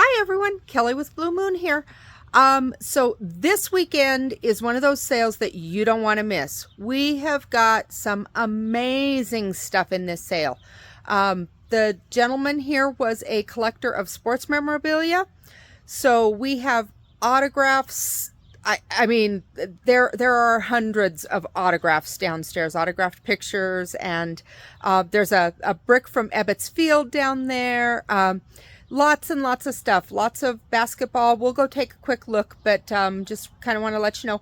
Hi everyone, Kelly with Blue Moon here. So this weekend is one of those sales that you don't want to miss. We have got some amazing stuff in this sale. The gentleman here was a collector of sports memorabilia. So we have autographs. I mean, there are hundreds of autographs downstairs, autographed pictures, and there's a brick from Ebbets Field down there. Lots and lots of stuff, lots of basketball. We'll go take a quick look, but just kind of want to let you know.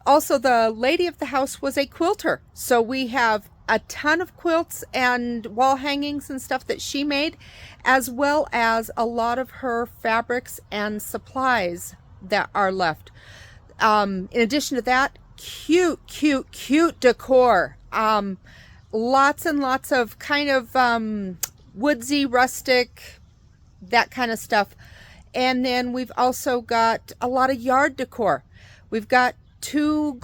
Also, the lady of the house was a quilter, so we have a ton of quilts and wall hangings and stuff that she made, as well as a lot of her fabrics and supplies that are left. In addition to that, cute decor. Lots and lots of kind of woodsy, rustic, that kind of stuff. And then we've also got a lot of yard decor. We've got two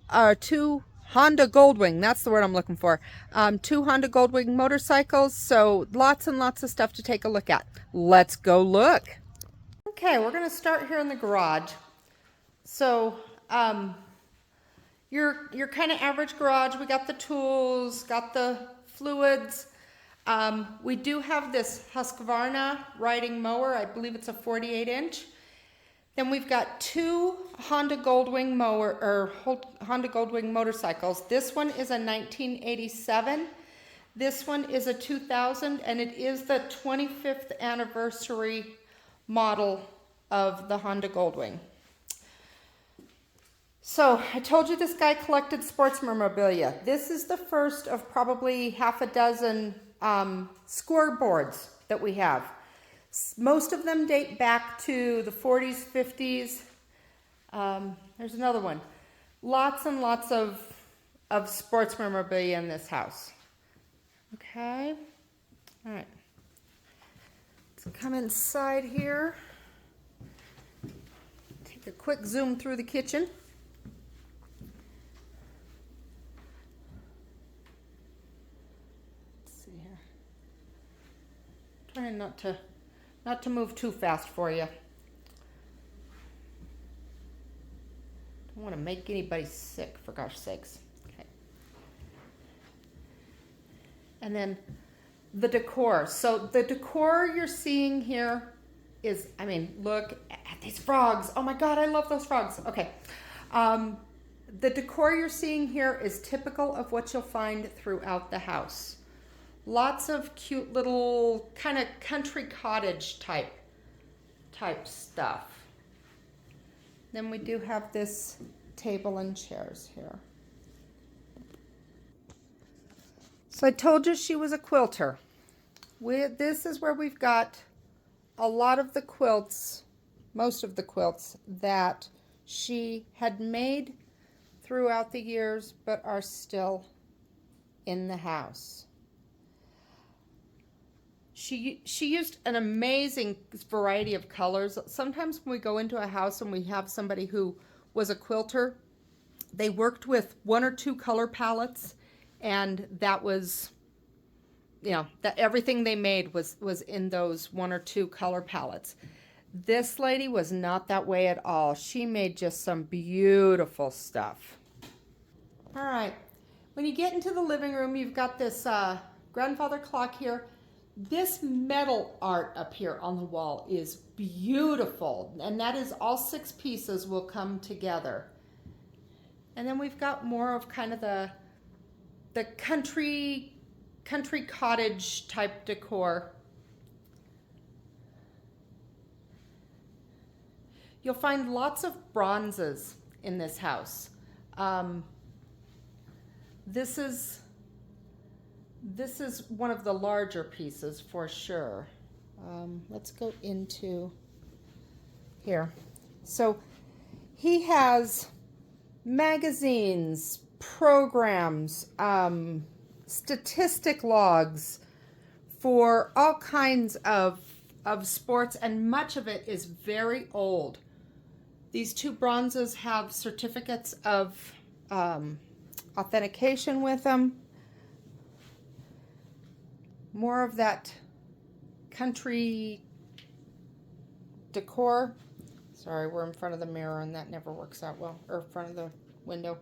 Honda Goldwing, that's the word I'm looking for. Two Honda Goldwing motorcycles. So lots and lots of stuff to take a look at. Let's go look. Okay, we're going to start here in the garage. So your kind of average garage. We got the tools, got the fluids. We do have this Husqvarna riding mower. I believe it's a 48-inch. Then we've got two Honda Goldwing motorcycles. This one is a 1987. This one is a 2000, and it is the 25th anniversary model of the Honda Goldwing. So I told you this guy collected sports memorabilia. This is the first of probably half a dozen scoreboards that we have. Most of them date back to the 40s, 50s. There's another one. Lots and lots of sports memorabilia in this house. Okay. All right. Let's come inside here. Take a quick zoom through the kitchen. Trying not to move too fast for you. Don't want to make anybody sick, for gosh sakes. Okay. And then the decor. So the decor you're seeing here is, I mean, look at these frogs. Oh my God, I love those frogs. Okay. The decor you're seeing here is typical of what you'll find throughout the house. Lots of cute little kind of country cottage type stuff. Then we do have this table and chairs here. So I told you she was a quilter. This is where we've got a lot of the quilts, most of the quilts that she had made throughout the years but are still in the house. She used an amazing variety of colors. Sometimes when we go into a house and we have somebody who was a quilter, they worked with one or two color palettes, and that was, you know, that everything they made was in those one or two color palettes. This lady was not that way at all. She made just some beautiful stuff. All right, when you get into the living room, you've got this grandfather clock here. This metal art up here on the wall is beautiful, and that is all 6 pieces will come together. And then we've got more of kind of the country cottage type decor. You'll find lots of bronzes in this house. This is one of the larger pieces for sure. Let's go into here. So he has magazines, programs, statistic logs for all kinds of sports, and much of it is very old. These two bronzes have certificates of authentication with them. More of that country decor. Sorry, we're in front of the mirror and that never works out well, or in front of the window.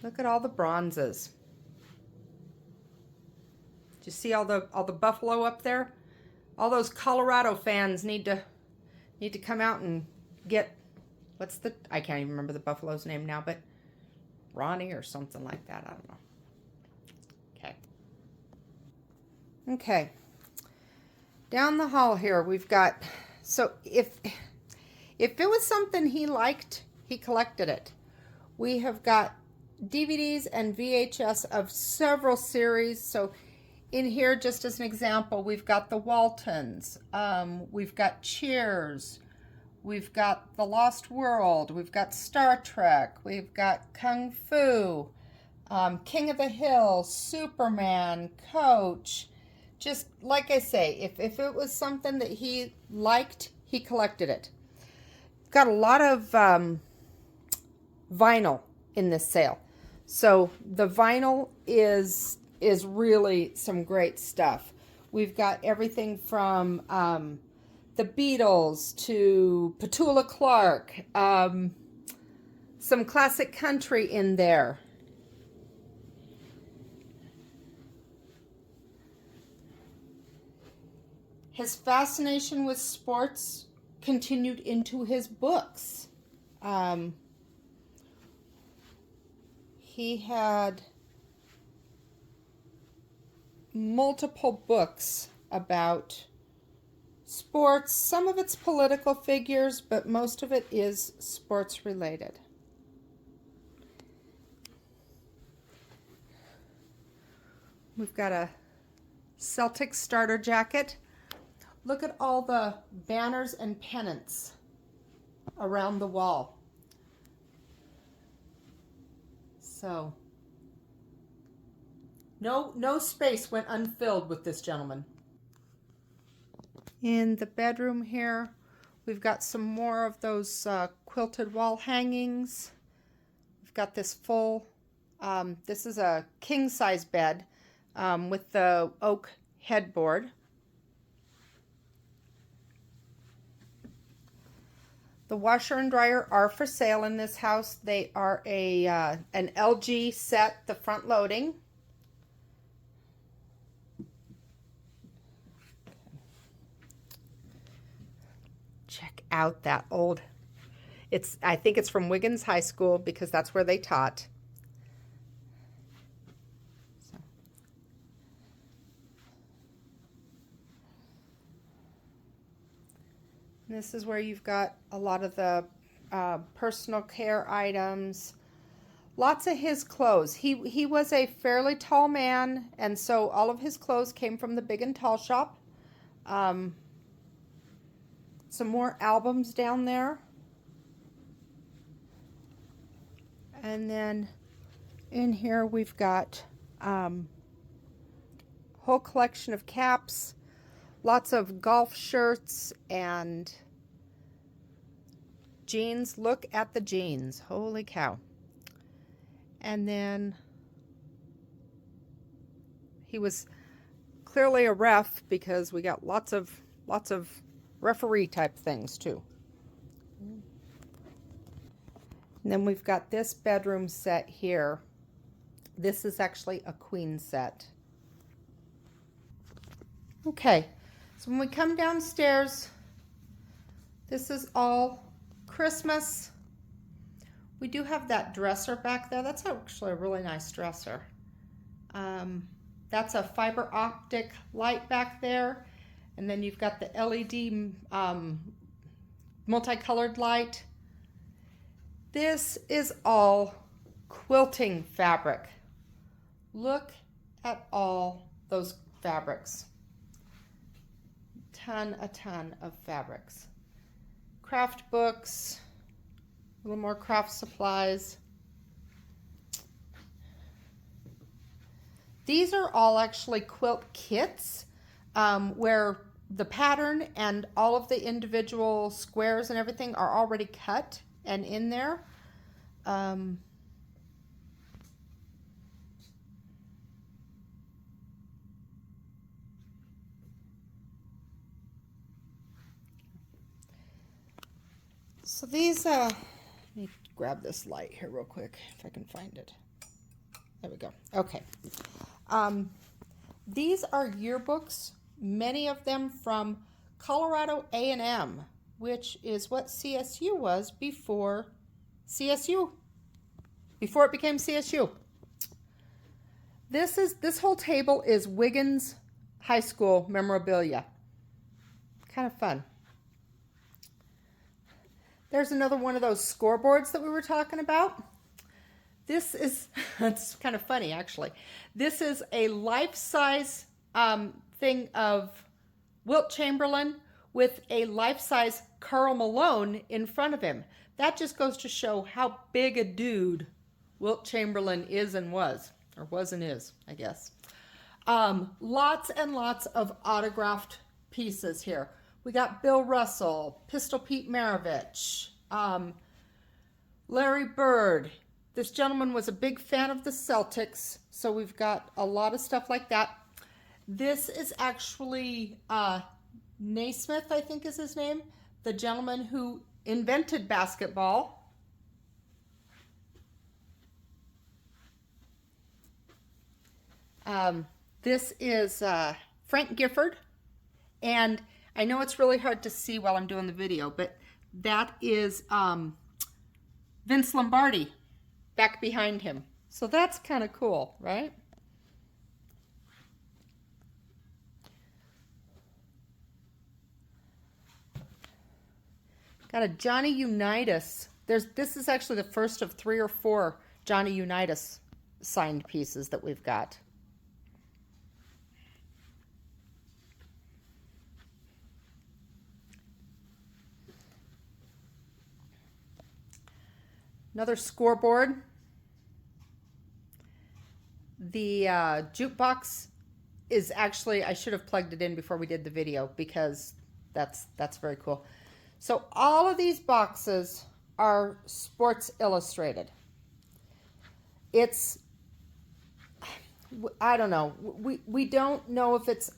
Look at all the bronzes. Do you see all the buffalo up there? All those Colorado fans need to come out and get, what's the, I can't even remember the buffalo's name now, but Ronnie or something like that. I don't know. Okay. Okay. Down the hall here, we've got, so if it was something he liked, he collected it. We have got DVDs and VHS of several series. So in here, just as an example, we've got the Waltons, we've got Cheers, we've got The Lost World, we've got Star Trek, we've got Kung Fu, King of the Hill, Superman, Coach. Just like I say, if it was something that he liked, he collected it. Got a lot of vinyl in this sale. So the vinyl is really some great stuff. We've got everything from the Beatles to Petula Clark, some classic country in there. His fascination with sports continued into his books. He had multiple books about sports. Some of it's political figures, but most of it is sports related. We've got a Celtics starter jacket. Look at all the banners and pennants around the wall. So, no space went unfilled with this gentleman. In the bedroom here, we've got some more of those quilted wall hangings. We've got this full, this is a king-size bed with the oak headboard. The washer and dryer are for sale in this house. They are an LG set, the front loading. Check out that old, I think it's from Wiggins High School because that's where they taught. This is where you've got a lot of the personal care items. Lots of his clothes. He was a fairly tall man, and so all of his clothes came from the Big and Tall shop. Some more albums down there. And then in here we've got a whole collection of caps. Lots of golf shirts and jeans. Look at the jeans. Holy cow. And then he was clearly a ref because we got lots of referee type things too. And then we've got this bedroom set here. This is actually a queen set. Okay. So when we come downstairs, this is all Christmas. We do have that dresser back there. That's actually a really nice dresser. That's a fiber optic light back there. And then you've got the LED multicolored light. This is all quilting fabric. Look at all those fabrics. A ton of fabrics. Craft books, a little more craft supplies. These are all actually quilt kits where the pattern and all of the individual squares and everything are already cut and in there. So these, let me grab this light here real quick if I can find it. There we go. Okay. These are yearbooks, many of them from Colorado A&M, which is what CSU was before it became CSU. This whole table is Wiggins High School memorabilia. Kind of fun. There's another one of those scoreboards that we were talking about. This is, it's kind of funny actually. This is a life-size thing of Wilt Chamberlain with a life-size Karl Malone in front of him. That just goes to show how big a dude Wilt Chamberlain is and was, or was and is, I guess. Lots and lots of autographed pieces here. We got Bill Russell, Pistol Pete Maravich, Larry Bird. This gentleman was a big fan of the Celtics, so we've got a lot of stuff like that. This is actually Naismith, I think is his name, the gentleman who invented basketball. This is Frank Gifford, and I know it's really hard to see while I'm doing the video, but that is Vince Lombardi back behind him. So that's kind of cool, right? Got a Johnny Unitas. This is actually the first of 3 or 4 Johnny Unitas signed pieces that we've got. Another scoreboard. The jukebox is actually, I should have plugged it in before we did the video because that's very cool. So all of these boxes are Sports Illustrated. It's, I don't know, we don't know if it's,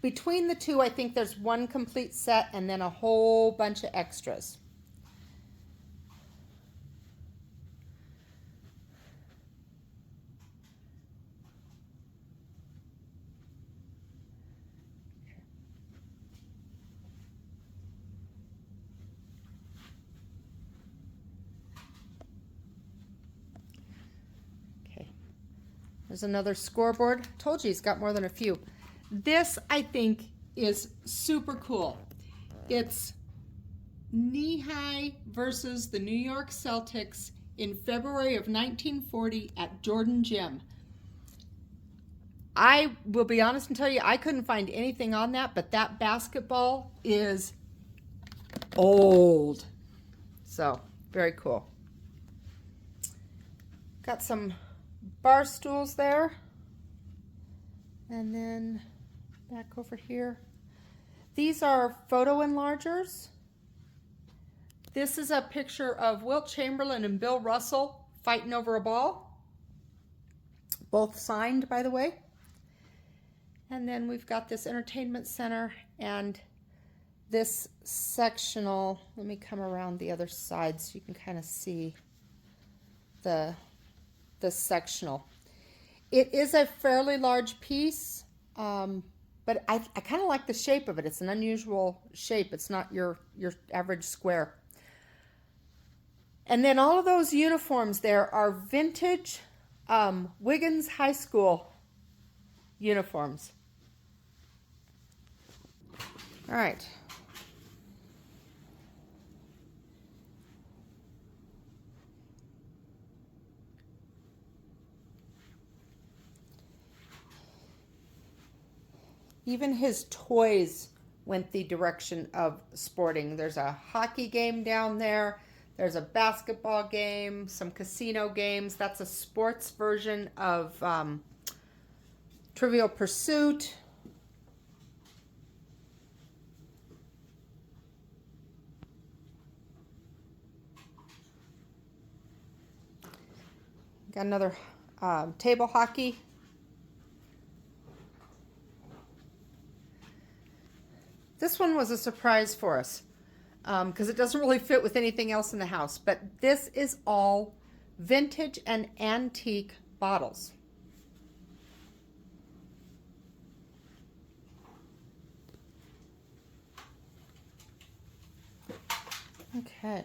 between the two I think there's one complete set and then a whole bunch of extras. There's another scoreboard. Told you he's got more than a few. This, I think, is super cool. It's knee-high versus the New York Celtics in February of 1940 at Jordan Gym. I will be honest and tell you, I couldn't find anything on that, but that basketball is old. So, very cool. Got some bar stools there, and then back over here. These are photo enlargers. This is a picture of Wilt Chamberlain and Bill Russell fighting over a ball. Both signed, by the way. And then we've got this entertainment center and this sectional. Let me come around the other side so you can kind of see the sectional. It is a fairly large piece, but I kind of like the shape of it. It's an unusual shape. It's not your average square. And then all of those uniforms there are vintage Wiggins High School uniforms. All right. Even his toys went the direction of sporting. There's a hockey game down there. There's a basketball game, some casino games. That's a sports version of Trivial Pursuit. Got another table hockey. This one was a surprise for us. because it doesn't really fit with anything else in the house. But this is all vintage and antique bottles. Okay.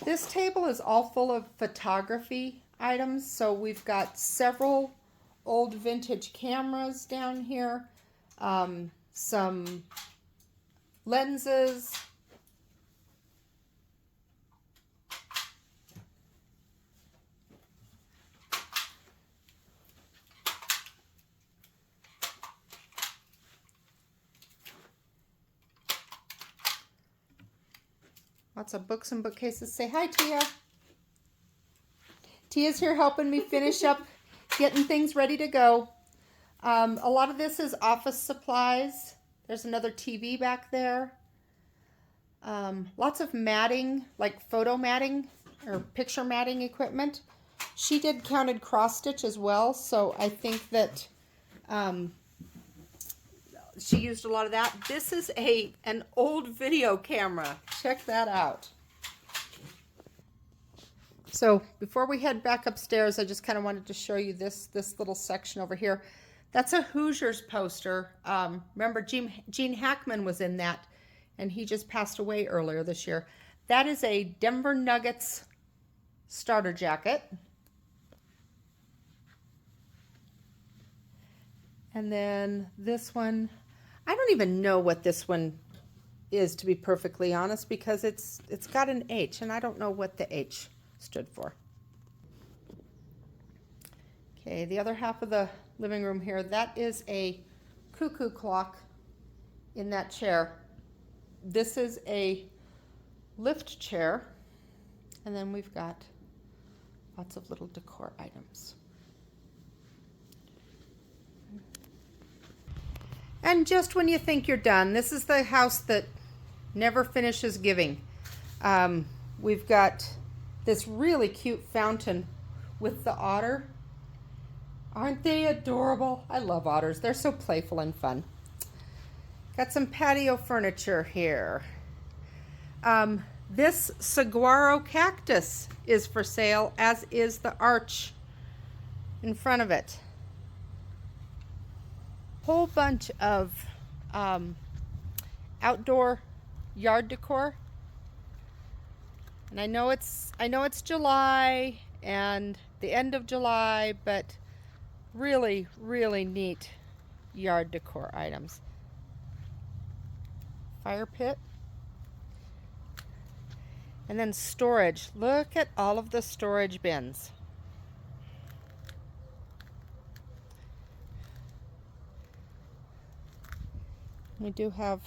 This table is all full of photography items. So we've got several old vintage cameras down here, some lenses, lots of books and bookcases. Say hi, Tia. Tia's here helping me finish up getting things ready to go. A lot of this is office supplies. There's another TV back there. Lots of matting, like photo matting or picture matting equipment. She did counted cross stitch as well, so I think that she used a lot of that. This is an old video camera. Check that out. So before we head back upstairs, I just kind of wanted to show you this little section over here. That's a Hoosiers poster. Remember, Gene Hackman was in that, and he just passed away earlier this year. That is a Denver Nuggets starter jacket. And then this one, I don't even know what this one is, to be perfectly honest, because it's got an H, and I don't know what the H stood for. Okay, the other half of the living room here, that is a cuckoo clock in that chair. This is a lift chair, and then we've got lots of little decor items. And just when you think you're done, this is the house that never finishes giving. We've got this really cute fountain with the otter. Aren't they adorable? I love otters. They're so playful and fun. Got some patio furniture here. This saguaro cactus is for sale, as is the arch in front of it. Whole bunch of outdoor yard decor. And I know it's July and the end of July, but really, really neat yard decor items. Fire pit. And then storage. Look at all of the storage bins. We do have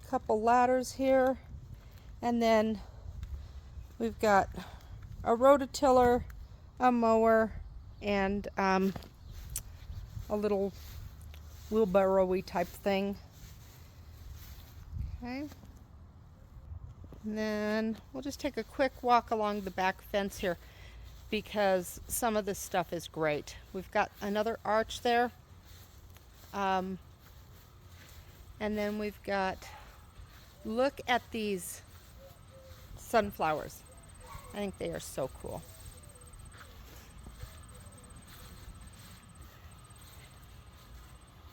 a couple ladders here, and then we've got a rototiller, a mower, and a little wheelbarrow-y type thing. Okay. And then we'll just take a quick walk along the back fence here, because some of this stuff is great. We've got another arch there. And then we've got, look at these sunflowers. I think they are so cool.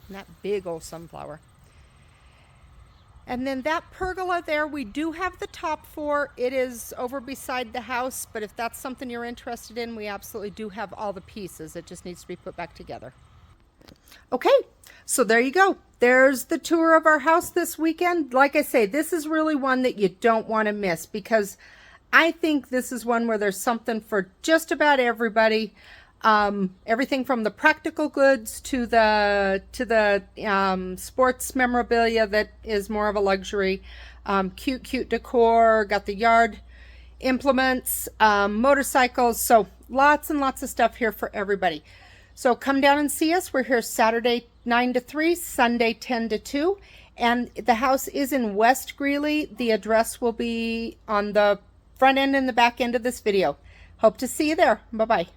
And that big old sunflower. And then that pergola there, we do have the top for. It is over beside the house, but if that's something you're interested in, we absolutely do have all the pieces. It just needs to be put back together. Okay, so there you go. There's the tour of our house this weekend. Like I say, this is really one that you don't want to miss, because I think this is one where there's something for just about everybody. Everything from the practical goods to the sports memorabilia that is more of a luxury. Cute decor. Got the yard implements, motorcycles. So lots and lots of stuff here for everybody. So come down and see us. We're here Saturday 9 to 3, Sunday 10 to 2. And the house is in West Greeley. The address will be on the front end and the back end of this video. Hope to see you there. Bye-bye.